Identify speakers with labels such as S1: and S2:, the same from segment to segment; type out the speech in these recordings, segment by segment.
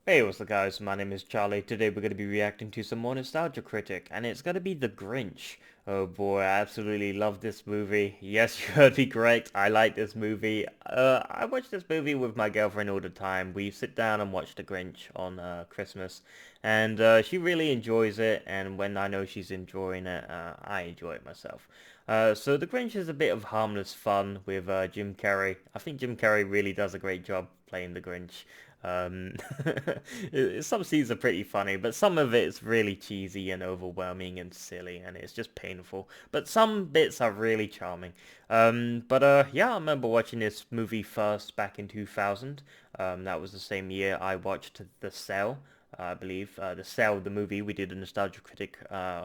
S1: Hey, what's up guys, my name is Charlie. Today we're going to be reacting to some more Nostalgia Critic, and it's going to be The Grinch. Oh boy, I absolutely love this movie. Yes, you heard me correct, I like this movie. I watch this movie with my girlfriend all the time. We sit down and watch The Grinch on Christmas, and she really enjoys it, and when I know she's enjoying it, I enjoy it myself. So The Grinch is a bit of harmless fun with Jim Carrey. I think Jim Carrey really does a great job playing the Grinch. Um, some scenes are pretty funny, but some of it's really cheesy and overwhelming and silly, and it's just painful. But some bits are really charming. Yeah, I remember watching this movie first back in 2000. That was the same year I watched The Cell. I believe The Cell, the movie. We did a Nostalgia Critic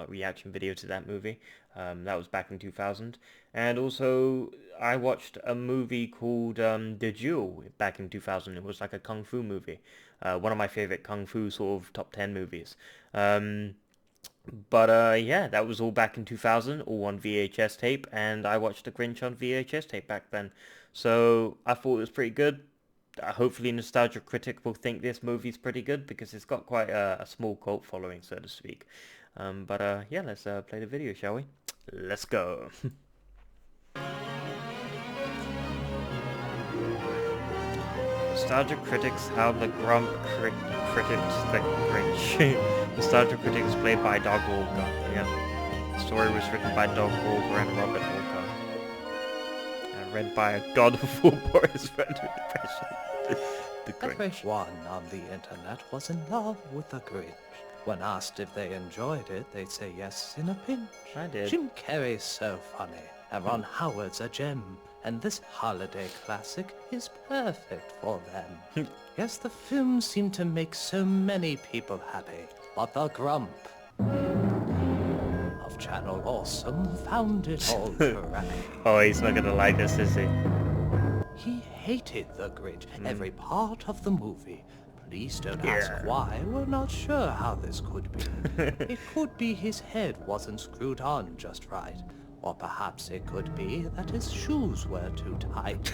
S1: reaction video to that movie. That was back in 2000. And also, I watched a movie called The Duel back in 2000. It was like a kung fu movie. One of my favorite kung fu sort of top 10 movies. Yeah, that was all back in 2000, all on VHS tape, and I watched The Grinch on VHS tape back then. So I thought it was pretty good. Hopefully Nostalgia Critic will think this movie's pretty good because it's got quite a small cult following, so to speak. Yeah, let's play the video, shall we? Let's go. Nostalgia Critics How the Grump Critics the Grinch. Nostalgia Critics played by Doug Walker. Yeah. The story was written by Doug Walker and Robert Walker. And read by a god of war Boris Frederick Depression. The Grinch.
S2: Everyone on the internet was in love with the Grinch. When asked if they enjoyed it, they'd say yes in a pinch.
S1: I did.
S2: Jim Carrey's so funny, and Ron Howard's a gem, and this holiday classic is perfect for them. Yes, the film seemed to make so many people happy, but the Grump of Channel Awesome found it all crappy.
S1: Oh, he's not gonna like this, is he?
S2: He hated the Grinch, every part of the movie. Please don't ask why, we're not sure how this could be. It could be his head wasn't screwed on just right. Or perhaps it could be that his shoes were too tight.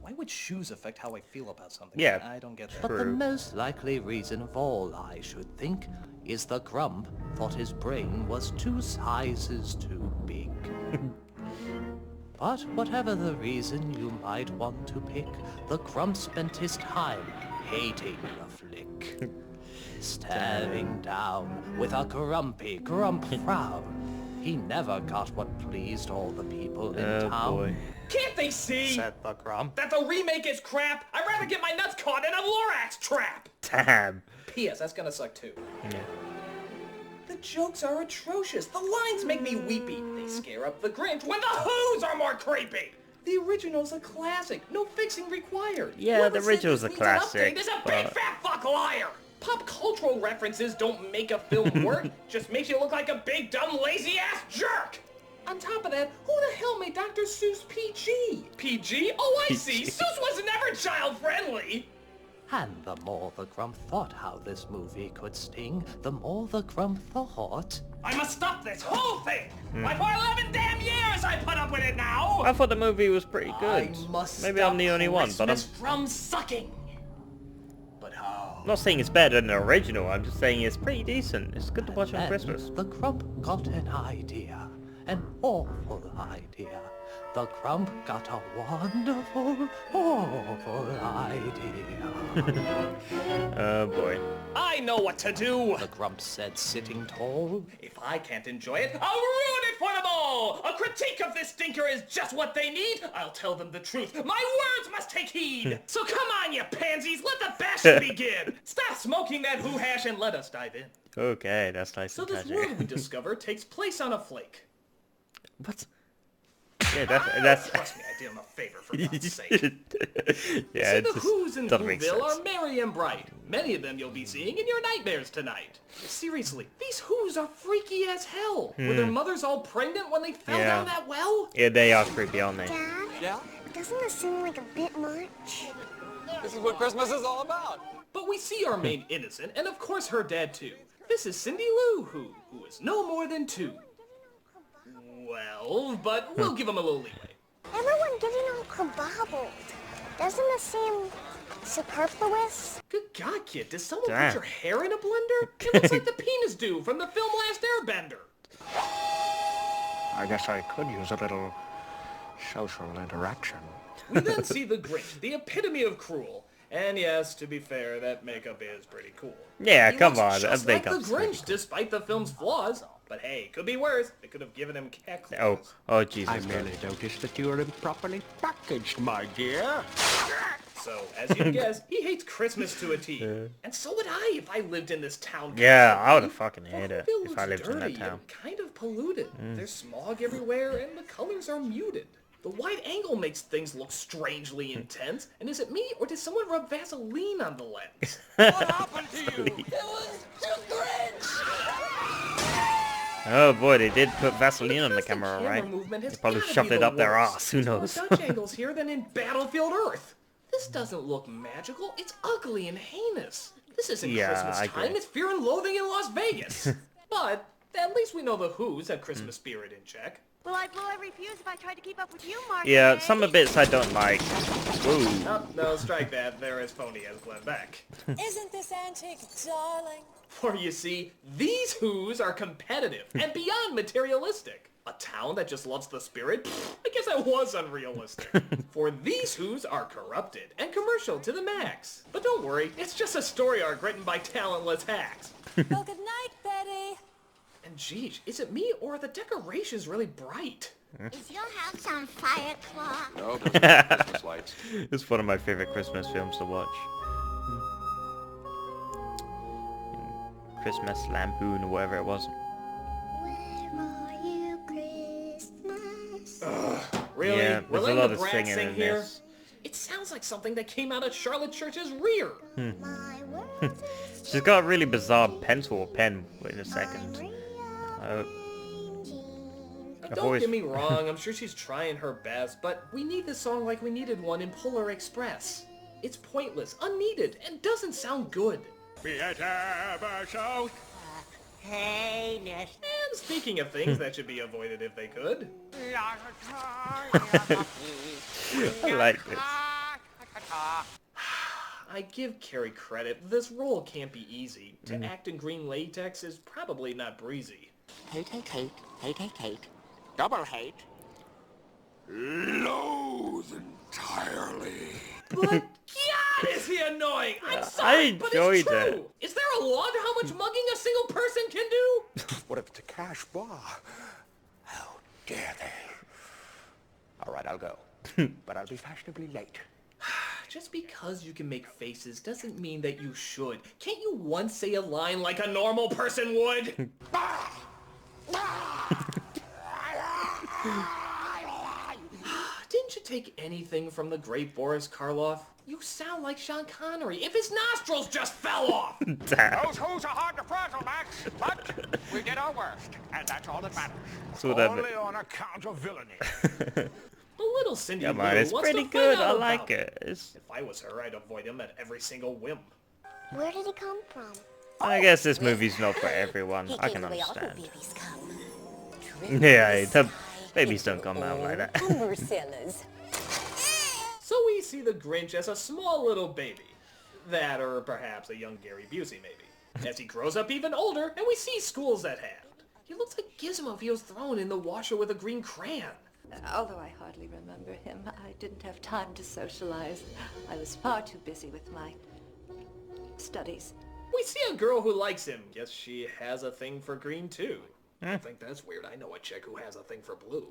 S3: Why would shoes affect how I feel about something?
S1: Yeah,
S3: I don't get that.
S2: But the most likely reason of all, I should think, is the Grump thought his brain was 2 sizes too big. But whatever the reason you might want to pick, the Grump spent his time hating the flick. Staring down with a grumpy grump frown. He never got what pleased all the people in town.
S1: Boy.
S3: Can't they see
S2: Said the Grump.
S3: that the remake is crap? I'd rather get my nuts caught in a Lorax trap!
S1: Damn.
S3: P.S. That's gonna suck too.
S1: Yeah.
S3: The jokes are atrocious. The lines make me weepy. They scare up the Grinch when the Who's are more creepy. The original's a classic. No fixing required.
S1: Yeah,
S3: Whoever
S1: the
S3: said
S1: original's
S3: this
S1: a
S3: needs an
S1: classic,
S3: update is a big
S1: but-
S3: fat fuck liar. Pop cultural references don't make a film work. Just makes you look like a big dumb lazy ass jerk. On top of that, who the hell made Dr. Seuss PG? PG? Oh, I see. Seuss was never child friendly.
S2: And the more the Grump thought how this movie could sting, the more the Grump thought...
S3: I must stop this whole thing. Why, for 11 damn years I put up with it now.
S1: I thought the movie was pretty good.
S3: I must
S1: Maybe
S3: stop
S1: I'm the only one, but I'm
S3: Christmas from sucking. But how?
S1: not saying it's better than the original. I'm just saying it's pretty decent. It's good to watch on
S2: Then
S1: Christmas.
S2: the Grump got an idea, an awful idea. The Grump got a wonderful, awful idea.
S1: Oh boy.
S3: I know what to do.
S2: The Grump said, sitting tall.
S3: If I can't enjoy it, I'll ruin it for them all. A critique of this stinker is just what they need. I'll tell them the truth. My words must take heed. So come on, you pansies. Let the bashing begin. Stop smoking that hoo hash and let us dive in.
S1: Okay, that's nice
S3: So
S1: and
S3: this
S1: tragic.
S3: world we discover takes place on a flake.
S1: What? Yeah, that's
S3: Trust me, I did him a favor, for God's sake.
S1: Yeah,
S3: See,
S1: it
S3: the
S1: just
S3: Who's in
S1: doesn't make
S3: Whoville
S1: sense.
S3: are merry and bright. Many of them you'll be seeing in your nightmares tonight. Seriously, these Who's are freaky as hell. Were their mothers all pregnant when they fell
S1: Yeah.
S3: down that well?
S1: Yeah, they are creepy, aren't they?
S4: Dad?
S5: Yeah?
S4: Doesn't this seem like a bit much?
S5: This is what Christmas is all about.
S3: But we see our main innocent, and of course her dad too. This is Cindy Lou Who is no more than 2. Well, but we'll give him a little leeway.
S4: Everyone getting all kabobbled. Doesn't this seem Superfluous?
S3: Good God, kid, does someone
S1: Damn.
S3: put your hair in a blender? It looks like the penis dude from the film Last Airbender.
S6: I guess I could use a little social interaction.
S3: We then see the Grinch, the epitome of cruel. And yes, to be fair, that makeup is pretty cool.
S1: Yeah,
S3: He
S1: come
S3: looks
S1: on,
S3: just
S1: that
S3: like the
S1: makeup's pretty
S3: Grinch, despite the film's flaws. But hey, could be worse. They could have given him cat claws.
S1: Oh, Jesus
S6: I
S1: Christ.
S6: merely noticed that you were improperly packaged, my dear.
S3: So, as you can guess, he hates Christmas to a T. And so would I if I lived in this town.
S1: Yeah, I would have
S3: constantly.
S1: fucking hated it
S3: Farmville
S1: if I
S3: looks
S1: lived in that
S3: dirty
S1: town.
S3: and kind of polluted. There's smog everywhere, and the colors are muted. The wide angle makes things look strangely intense. And is it me, or did someone rub Vaseline on the lens?
S5: What happened to you? It was the Grinch!
S1: Oh boy, they did put Vaseline on the
S3: Constant
S1: camera,
S3: camera
S1: right?
S3: movement has
S1: They probably
S3: gotta
S1: shoved
S3: be
S1: it
S3: the
S1: up their
S3: worst.
S1: ass. Who
S3: There's
S1: knows?
S3: more Dutch angles here than in Battlefield Earth. This doesn't look magical. It's ugly and heinous. This isn't
S1: Yeah,
S3: Christmas
S1: I
S3: time.
S1: agree.
S3: It's Fear and Loathing in Las Vegas. But at least we know the Who's have Christmas spirit in check.
S7: Well, I'd blow every fuse if I tried to keep up with you, Mark.
S1: Yeah, some of the bits I don't like. Whoa.
S3: Oh, no, strike that. They're as phony as Glenn Beck.
S8: Isn't this antique darling?
S3: For you see, these Who's are competitive and beyond materialistic. A town that just loves the spirit? Pfft, I guess that was unrealistic. For these Who's are corrupted and commercial to the max. But don't worry, it's just a story arc written by talentless hacks.
S8: Well, good night, Betty.
S3: And geez, is it me or are the decorations really bright?
S4: Is your house on fire, Claw?
S5: No, those are Christmas lights.
S1: It's one of my favorite Christmas films to watch. Christmas Lampoon or whatever it was.
S4: Where are you, Christmas?
S3: Really?
S1: Yeah,
S3: We're
S1: there's a
S3: letting
S1: lot
S3: the
S1: of
S3: brat
S1: singing
S3: sing
S1: in
S3: here?
S1: this.
S3: It sounds like something that came out of Charlotte Church's rear.
S4: My world
S1: She's got a really bizarre pencil or pen in a second. I've
S3: Don't
S1: always-
S3: get me wrong, I'm sure she's trying her best, but we need this song like we needed one in Polar Express. It's pointless, unneeded, and doesn't sound good.
S6: Be it ever so.
S4: heinous.
S3: And speaking of things that should be avoided if they could,
S1: I like this.
S3: I give Carrie credit. This role can't be easy. To act in green latex is probably not breezy.
S6: Hate, hate, hate, hate, hate, hate. Double hate. Loathe entirely.
S3: But God, is he annoying! I'm
S1: I
S3: sorry, but
S1: enjoyed
S3: it's true!
S1: it.
S3: Is there a law to how much mugging a single person can do?
S6: What if it's a cash bar? How dare they? All right, I'll go. But I'll be fashionably late.
S3: Just because you can make faces doesn't mean that you should. Can't you once say a line like a normal person would? Didn't you take anything from the great Boris Karloff? You sound like Sean Connery if his nostrils just fell off!
S1: Damn.
S6: Those who's are hard to frazzle, Max, but we did our worst, and that's all that matters.
S1: So that
S6: Only on account of villainy.
S3: The little Cindy
S1: Yeah,
S3: Lou
S1: man, it's
S3: wants
S1: pretty
S3: to find
S1: good.
S3: out
S1: I
S3: about
S1: like
S3: me.
S1: it. It's,
S3: If I was her, I'd avoid him at every single whim.
S4: Where did he come from?
S1: I guess this movie's not for everyone.
S7: He
S1: I
S7: came
S1: can
S7: the way all good
S1: understand.
S7: babies come.
S1: Yeah, the babies don't come out like that.
S7: Marcella's.
S3: So we see the Grinch as a small little baby. That, or perhaps a young Gary Busey, maybe. As he grows up even older, and we see schools at hand. He looks like Gizmo if he was thrown in the washer with a green crayon.
S9: Although I hardly remember him, I didn't have time to socialize. I was far too busy with my studies.
S3: We see a girl who likes him. Guess she has a thing for green too. I think that's weird. I know a chick who has a thing for blue.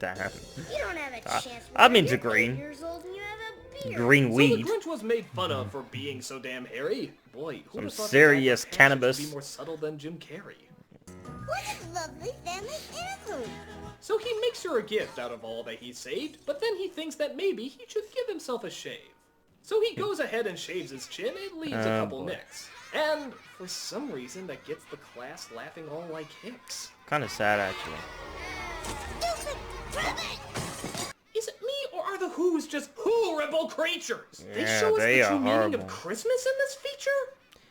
S1: Damn.
S4: You don't have a chance.
S1: I'm into
S4: You're
S1: green.
S4: 8 years old and you have a beard.
S1: Green
S3: So
S1: weed.
S3: the Grinch was made fun of for being so damn hairy. Boy, who
S1: Some
S3: would have thought
S1: serious
S3: that passion
S1: cannabis.
S3: could be more subtle than Jim Carrey?
S4: What a lovely family heirloom.
S3: So he makes her a gift out of all that he saved, but then he thinks that maybe he should give himself a shave. So he goes ahead and shaves his chin and leaves a couple
S1: boy.
S3: nicks. And for some reason that gets the class laughing all like hicks.
S1: Kind of sad, actually.
S4: Stupid rabbit.
S3: Is it me or are the Who's just horrible creatures? They
S1: Yeah,
S3: show us
S1: they
S3: the
S1: are
S3: true meaning
S1: horrible.
S3: of Christmas in this feature?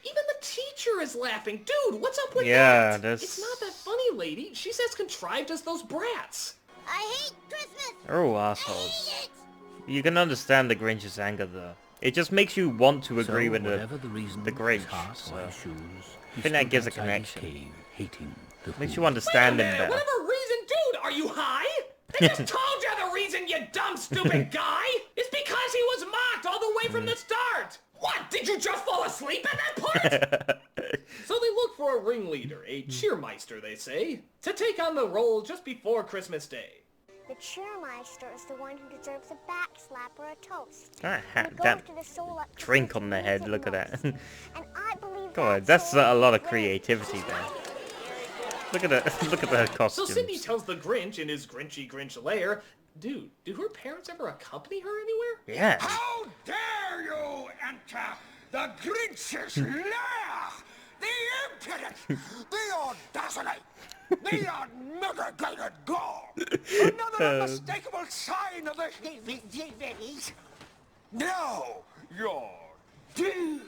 S3: Even the teacher is laughing. Dude, what's up with
S1: Yeah,
S3: that?
S1: that's-
S3: It's not that funny, lady. She's as contrived as those brats.
S4: I hate Christmas.
S1: They're all
S4: I
S1: assholes.
S4: hate it.
S1: You can understand the Grinch's anger, though. It just makes you want to agree with
S2: whatever the reason,
S1: the Grinch.
S2: his heart
S1: So.
S2: or his shoes,
S1: I think that gives a connection.
S2: hating the
S1: Makes
S2: Who.
S1: you understand him better.
S3: Whatever reason, dude, are you high? They just told you the reason, you dumb, stupid guy! It's because he was mocked all the way from the start! What, did you just fall asleep at that part? So they look for a ringleader, a cheermeister, they say, to take on the role just before Christmas Day.
S4: The cheermeister is the one who deserves a back slap or a toast.
S1: That drink on the head, look at that.
S4: And I believe
S1: God, that's a lot of creativity there. Look at the look at the
S3: So
S1: costumes.
S3: Cindy tells the Grinch in his Grinchy Grinch lair, dude, do her parents ever accompany her anywhere?
S1: Yeah.
S6: How dare you enter the Grinch's lair? The impudence, the audacity, the unmitigated gall. Another unmistakable sign of the heebie-jeebies. Now you're due.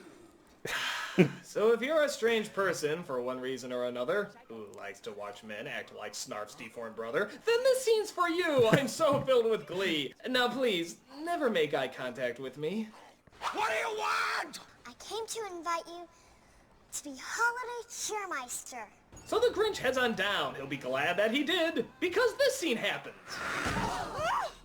S3: So if you're a strange person, for one reason or another, who likes to watch men act like Snarf's deformed brother, then this scene's for you! I'm so filled with glee. Now please, never make eye contact with me.
S6: What do you want?
S4: I came to invite you to be holiday cheermeister.
S3: So the Grinch heads on down. He'll be glad that he did, because this scene happens.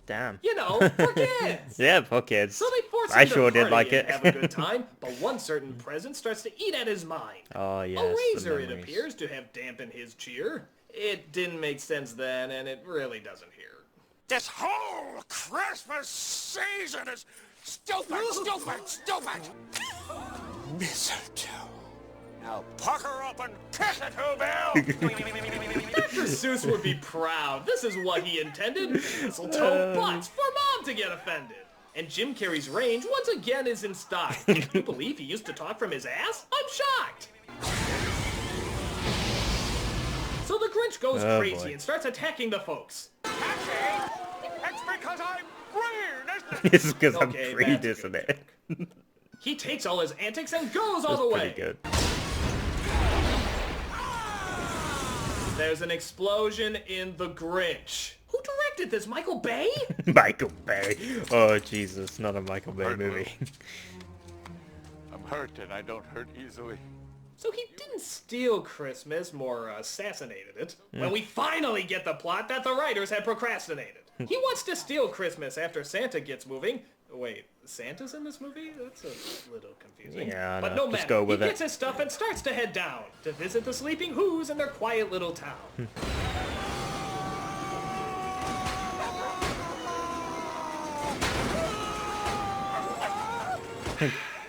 S1: Damn.
S3: You know, for kids!
S1: Yeah, for kids.
S3: So they force him
S1: I
S3: to
S1: sure did
S3: party
S1: like
S3: and
S1: it.
S3: have a good time, but one certain present starts to eat at his mind.
S1: Oh yes.
S3: A
S1: the
S3: razor, it
S1: memories.
S3: appears, to have dampened his cheer. It didn't make sense then, and it really doesn't here.
S6: This whole Christmas season is stupid, stupid, stupid. Mistletoe. Now pucker up and kiss it, Bill.
S3: Dr. Seuss would be proud. This is what he intended. Mistletoe butts for Mom to get offended. And Jim Carrey's range once again is in stock. Can you believe he used to talk from his ass? I'm shocked. So the Grinch goes crazy
S1: boy.
S3: and starts attacking the folks.
S6: Actually, it's because I'm green, isn't it?
S1: It's because I'm
S3: Okay,
S1: green,
S3: that's
S1: isn't
S3: good.
S1: it?
S3: He takes all his antics and goes all
S1: That's
S3: the way.
S1: pretty good.
S3: There's an explosion in The Grinch. Who directed this? Michael Bay?
S1: Michael Bay. Oh Jesus, not a Michael Bay
S6: Hurt
S1: movie.
S6: I'm hurt and I don't hurt easily.
S3: So he didn't steal Christmas, more assassinated it, when we finally get the plot that the writers had procrastinated. He wants to steal Christmas after Santa gets moving. Wait, Santa's in this movie? That's a little confusing.
S1: Yeah,
S3: but
S1: no,
S3: no
S1: just
S3: matter,
S1: go with
S3: he
S1: it.
S3: gets his stuff and starts to head down to visit the Sleeping Who's in their quiet little town.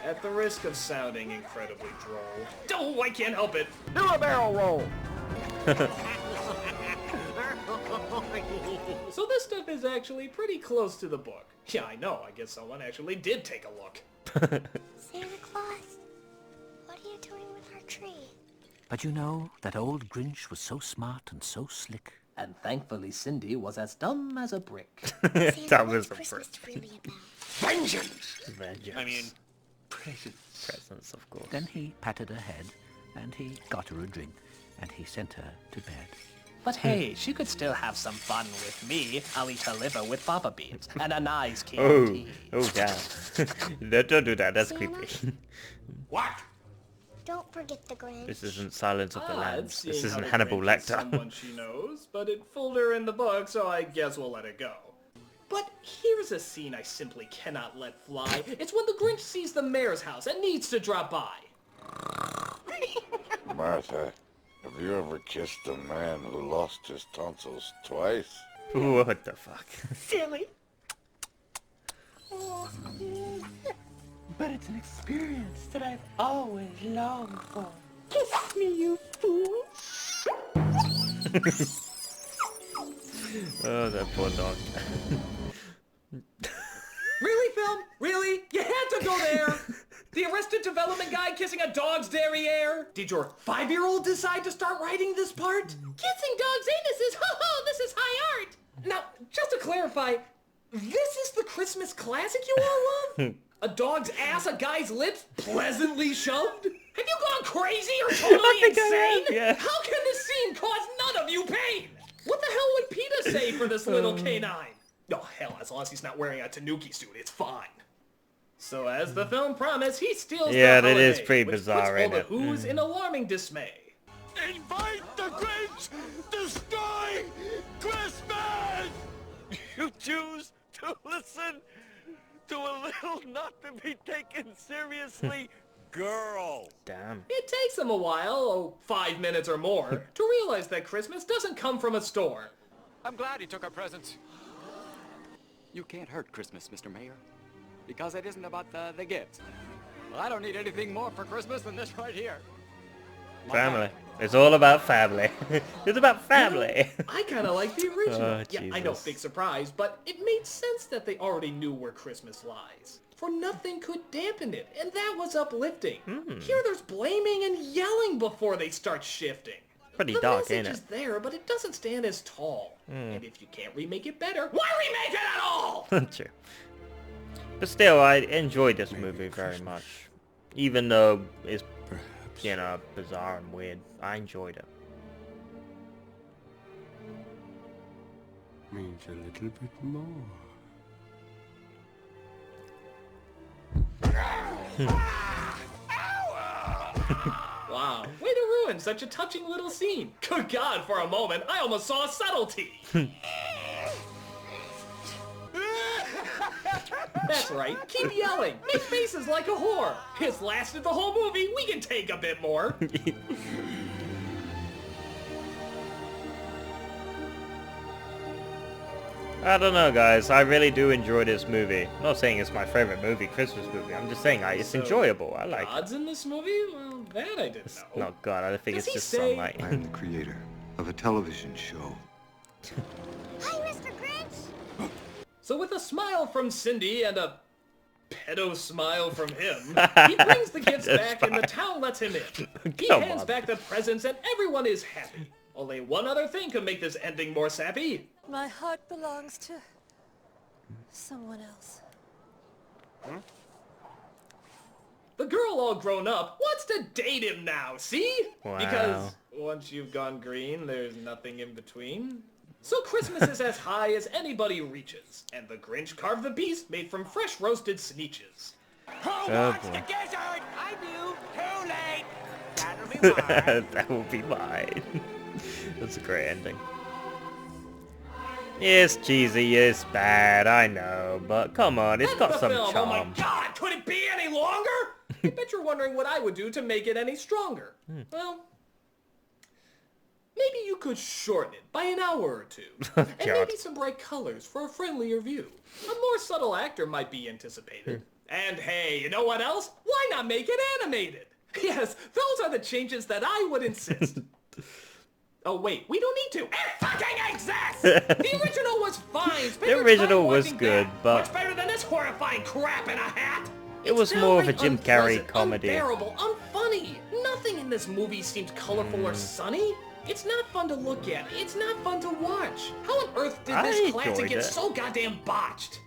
S3: At the risk of sounding incredibly droll. Oh, I can't help it.
S6: Do a barrel roll.
S3: So this stuff is actually pretty close to the book. Yeah, I know. I guess someone actually did take a look.
S4: Santa Claus, what are you doing with our tree?
S2: But you know, that old Grinch was so smart and so slick.
S3: And thankfully Cindy was as dumb as a brick.
S4: Santa,
S1: That
S4: what's
S1: was a
S4: Christmas really about?
S6: Vengeance.
S1: Vengeance.
S6: I mean, presents.
S1: Presents, of course.
S2: Then he patted her head, and he got her a drink, and he sent her to bed.
S3: But hey, she could still have some fun with me. I'll eat her liver with fava beans and a nice
S1: Oh,
S3: Chianti.
S1: oh damn. Don't do that, that's
S4: Santa?
S1: creepy.
S6: What?
S4: Don't forget the Grinch.
S1: This isn't Silence of the
S3: Odd
S1: Lambs.
S3: seeing
S1: This
S3: how
S1: isn't
S3: the
S1: Hannibal
S3: Grinch is
S1: Lecter.
S3: Someone she knows, but it fooled her in the book, so I guess we'll let it go. But here's a scene I simply cannot let fly. It's when the Grinch sees the mayor's house and needs to drop by.
S10: Martha, have you ever kissed a man who lost his tonsils twice?
S1: What the fuck?
S5: Silly. But it's an experience that I've always longed for. Kiss me, you fool.
S1: Oh, that poor dog.
S3: Really, film? Really? You had to go there! The Arrested Development guy kissing a dog's derriere? Did your 5-year-old decide to start writing this part? Kissing dogs' anuses! Ho ho! This is high art! Now, just to clarify, this is the Christmas classic you all love? A dog's ass, a guy's lips, pleasantly shoved? Have you gone crazy or totally insane?
S1: yeah.
S3: How can this scene cause none of you pain? What the hell would PETA say for this little canine? Oh, hell, as long as he's not wearing a tanuki suit, it's fine. So as the film promised, he steals
S1: Yeah,
S3: the
S1: that is
S3: holiday,
S1: pretty
S3: which
S1: bizarre,
S3: puts all the
S1: innit?
S3: Who's in alarming dismay.
S10: Invite the Grinch! Destroy Christmas! You choose to listen to a little not to be taken seriously girl.
S1: Damn.
S3: It takes him a while, 5 minutes or more, to realize that Christmas doesn't come from a store.
S11: I'm glad he took our presents. You can't hurt Christmas, Mr. Mayor, because it isn't about the gifts. Well, I don't need anything more for Christmas than this right here.
S1: Family. It's all about family. It's about family.
S3: I kind of like the original.
S1: Oh,
S3: yeah, I know,
S1: Jesus.
S3: big surprise, but it made sense that they already knew where Christmas lies. For nothing could dampen it, and that was uplifting. Here there's blaming and yelling before they start shifting.
S1: Pretty
S3: the
S1: dark,
S3: message
S1: ain't it?
S3: is there, but it doesn't stand as tall. And if you can't remake it better, why remake it at all?
S1: True. But still, I enjoyed this movie very much. Even though it's, you know, bizarre and weird. I enjoyed it.
S12: Means a little bit more.
S3: Wow, way to ruin such a touching little scene. Good God, for a moment, I almost saw subtlety. That's right, keep yelling. Make faces like a whore. It's lasted the whole movie, we can take a bit more.
S1: I don't know, guys. I really do enjoy this movie. I'm not saying it's my favorite movie, Christmas movie. I'm just saying it's
S3: So,
S1: enjoyable. I like it.
S3: God's in this movie? Well, that I didn't know.
S1: Not God. I think
S3: Does
S1: it's
S3: he
S1: just
S3: say-
S1: sunlight.
S12: I am the creator of a television show.
S4: Hi, Mr. Grinch.
S3: So with a smile from Cindy and a pedo smile from him, he brings the gifts back and the town lets him in. He
S1: Come
S3: hands
S1: on.
S3: back the presents and everyone is happy. Only one other thing could make this ending more sappy.
S8: My heart belongs to someone else.
S3: The girl, all grown up, wants to date him now, see?
S1: Wow.
S3: Because once you've gone green, there's nothing in between. So Christmas is as high as anybody reaches, and the Grinch carved the beast made from fresh roasted sneeches.
S10: Who
S1: Oh,
S10: wants
S1: boy.
S10: the gizzard? I do. Too late. That'll be mine.
S1: That will be mine. That's a great ending. It's cheesy, it's bad, I know, but come on, it's
S3: That's
S1: got
S3: the
S1: some
S3: film. Oh my
S1: charm.
S3: God, could it be any longer? I bet you're wondering what I would do to make it any stronger. Well, maybe you could shorten it by an hour or two. And maybe some bright colors for a friendlier view. A more subtle actor might be anticipated. And hey, you know what else? Why not make it animated? Yes, those are the changes that I would insist. Oh wait, we don't need to. It fucking exists! The original was fine. Spend
S1: The
S3: your
S1: original
S3: time
S1: was
S3: watching
S1: good,
S3: that.
S1: but-
S3: Much better than this horrifying crap in a hat.
S1: It was
S3: It's
S1: more of a
S3: downright
S1: Jim Carrey
S3: unpleasant,
S1: comedy.
S3: Unbearable, unfunny. Nothing in this movie seems colorful or sunny. It's not fun to look at. It's not fun to watch. How on earth did
S1: I
S3: this classic
S1: enjoyed
S3: get
S1: it.
S3: so goddamn botched?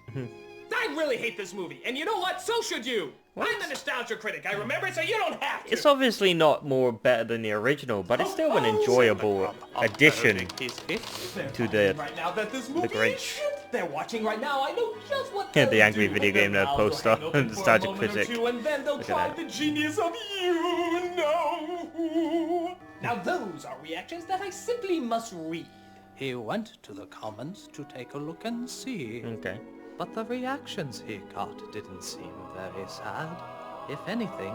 S3: I really hate this movie, and you know what? So should you. I'm the nostalgia critic. I remember, so you don't have to.
S1: It's obviously not more better than the original, but it's still an enjoyable addition to the
S3: right now that this movie
S1: Grinch.
S3: is shit. They're watching right now. I know just what
S1: Yeah,
S3: they'll
S1: the Angry
S3: do.
S1: Video
S3: Their
S1: Game Nerd
S3: mouths will
S1: poster
S3: hang open
S1: on
S3: for a
S1: Nostalgia
S3: moment or
S1: Critic.
S3: two, and then they'll
S1: Look at
S3: try
S1: that.
S3: the genius of you know. Now those are reactions that I simply must read.
S2: He went to the comments to take a look and see.
S1: Okay.
S2: But the reactions he got didn't seem very sad. If anything,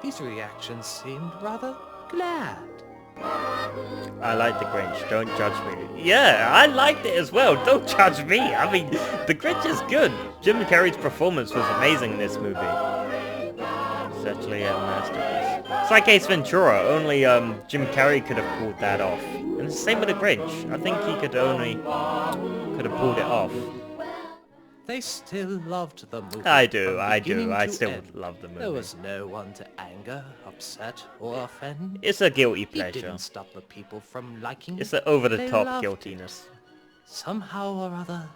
S2: these reactions seemed rather glad.
S1: I like the Grinch, don't judge me. Yeah, I liked it as well, don't judge me. I mean, the Grinch is good. Jim Carrey's performance was amazing in this movie. It's actually a masterpiece. It's like Ace Ventura, only Jim Carrey could have pulled that off. And it's the same with the Grinch. I think he could have pulled it off.
S2: They still loved the movie.
S1: I do,
S2: from
S1: I do.
S2: beginning
S1: I
S2: to
S1: still
S2: end.
S1: love the movie.
S2: There was no one to anger, upset, or offend.
S1: It's a guilty
S2: He
S1: pleasure.
S2: didn't stop the people from liking
S1: It's
S2: it.
S1: the
S2: They
S1: over-the-top
S2: loved
S1: guiltiness.
S2: it. Somehow or other,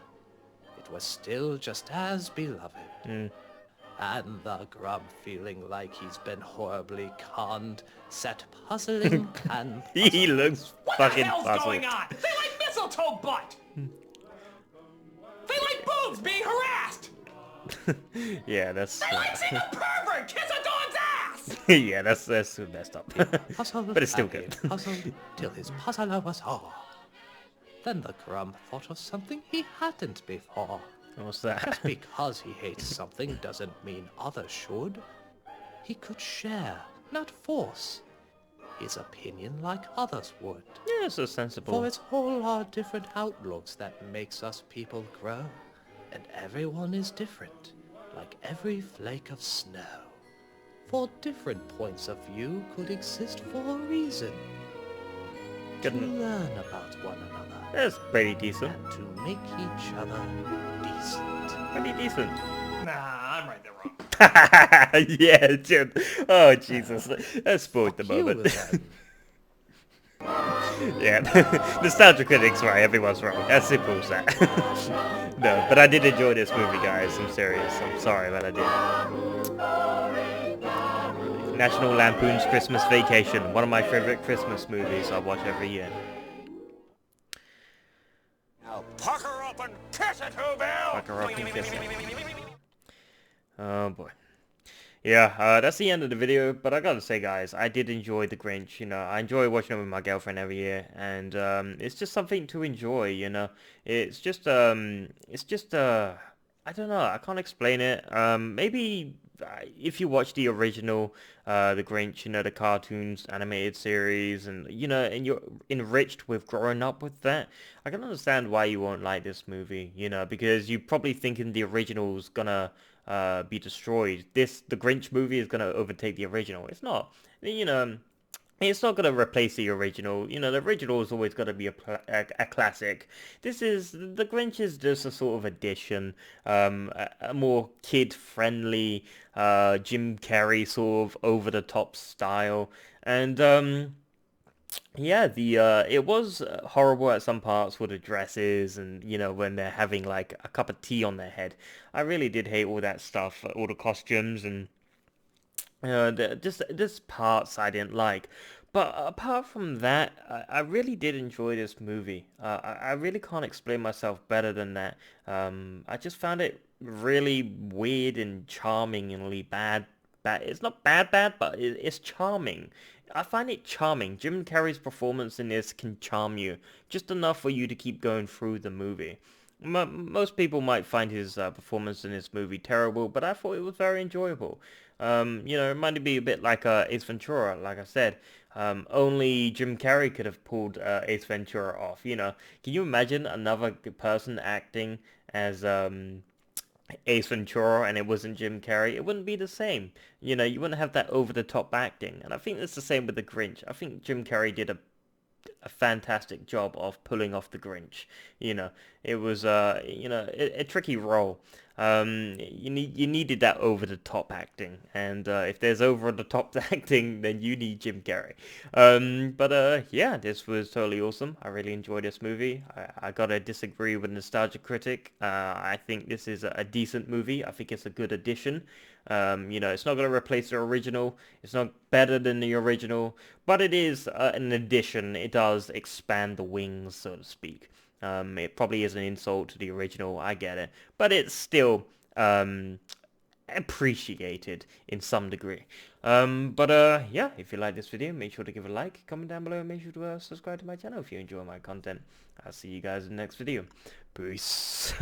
S2: it was still just as beloved. And the Grub, feeling like he's been horribly conned, sat puzzling and
S1: He looks
S3: What the
S1: fucking
S3: hell's
S1: puzzled.
S3: going on? They like mistletoe butt. They like boobs being harassed.
S1: Yeah, that's...
S3: They like seeing a pervert kiss a dog's ass!
S1: Yeah, that's messed up.
S2: Puzzled
S1: But it's still
S2: and
S1: good.
S2: he puzzled till his puzzler was o'er. Then the Grump thought of something he hadn't before.
S1: What's that?
S2: Just because he hates something doesn't mean others should. He could share, not force, his opinion like others would.
S1: Yeah, so sensible.
S2: For it's all our different outlooks that makes us people grow. And everyone is different, like every flake of snow. For different points of view could exist for a reason. To learn about one another.
S1: That's pretty decent.
S2: And to make each other decent.
S1: Pretty decent.
S3: Nah, I'm right there wrong.
S1: Yeah, dude. Oh, Jesus. That spoiled the moment. Yeah, Nostalgia Critic's right, everyone's wrong. As simple as that. No, but I did enjoy this movie, guys. I'm serious. I'm sorry, but I did. National Lampoon's Christmas Vacation. One of my favorite Christmas movies I watch every year.
S6: Now pucker up and kiss it, Whoville!
S1: Pucker up and kiss it. Oh, boy. Yeah, that's the end of the video, but I gotta say, guys, I did enjoy The Grinch, you know, I enjoy watching it with my girlfriend every year, and, it's just something to enjoy, you know, it's just, I don't know, I can't explain it, maybe, if you watch the original, The Grinch, you know, the cartoons, animated series, and, you know, and you're enriched with growing up with that, I can understand why you won't like this movie, you know, because you're probably thinking the original's gonna be destroyed. The Grinch movie is gonna overtake the original. It's not. You know, it's not gonna replace the original. You know, the original is always gonna be a classic. The Grinch is just a sort of addition, a more kid-friendly, Jim Carrey sort of over-the-top style, and yeah, it was horrible at some parts with the dresses and, you know, when they're having, like, a cup of tea on their head. I really did hate all that stuff, all the costumes and, just parts I didn't like. But apart from that, I really did enjoy this movie. I really can't explain myself better than that. I just found it really weird and charmingly bad. It's not bad, but it's charming. I find it charming. Jim Carrey's performance in this can charm you, just enough for you to keep going through the movie. Most people might find his performance in this movie terrible, but I thought it was very enjoyable. You know, it reminded me a bit like Ace Ventura, like I said. Only Jim Carrey could have pulled Ace Ventura off, you know. Can you imagine another person acting as Ace Ventura and it wasn't Jim Carrey? It wouldn't be the same. You know, you wouldn't have that over-the-top acting. And I think it's the same with The Grinch. I think Jim Carrey did a fantastic job of pulling off The Grinch. You know, it was, you know, a tricky role. You needed that over-the-top acting, and if there's over-the-top acting, then you need Jim Carrey. But yeah, this was totally awesome. I really enjoyed this movie. I gotta disagree with Nostalgia Critic. I think this is a decent movie. I think it's a good addition. You know, it's not going to replace the original. It's not better than the original, but it is an addition. It does expand the wings, so to speak. It probably is an insult to the original, I get it, but it's still appreciated in some degree. But yeah, if you like this video, make sure to give a like, comment down below, and make sure to subscribe to my channel if you enjoy my content. I'll see you guys in the next video. Peace.